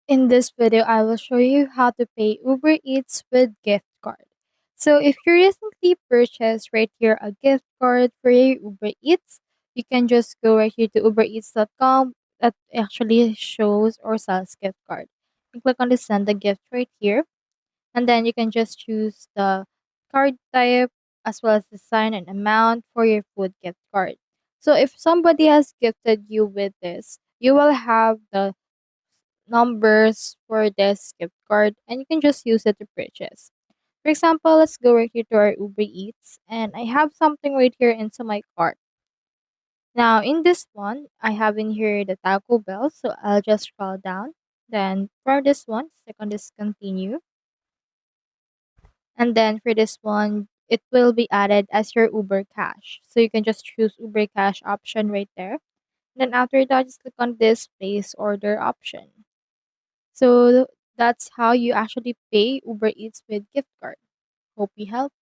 In this video, I will show you how to pay Uber Eats with gift card. So if you recently purchased right here a gift card for your Uber Eats, you can just go right here to ubereats.com that actually shows or sells gift card. You click on the send a gift right here, and then you can just choose the card type as well as the sign and amount for your food gift card. So if somebody has gifted you with this, you will have the numbers for this gift card and you can just use it to purchase. For example, let's go right here to our Uber Eats and I have something right here into my cart. Now in this one, I have in here the Taco Bell, so I'll just scroll down. Then for this one, click on this continue. And then for this one, it will be added as your Uber Cash. So you can just choose Uber Cash option right there. Then after that, just click on this place order option. So that's how you actually pay Uber Eats with gift card. Hope we help.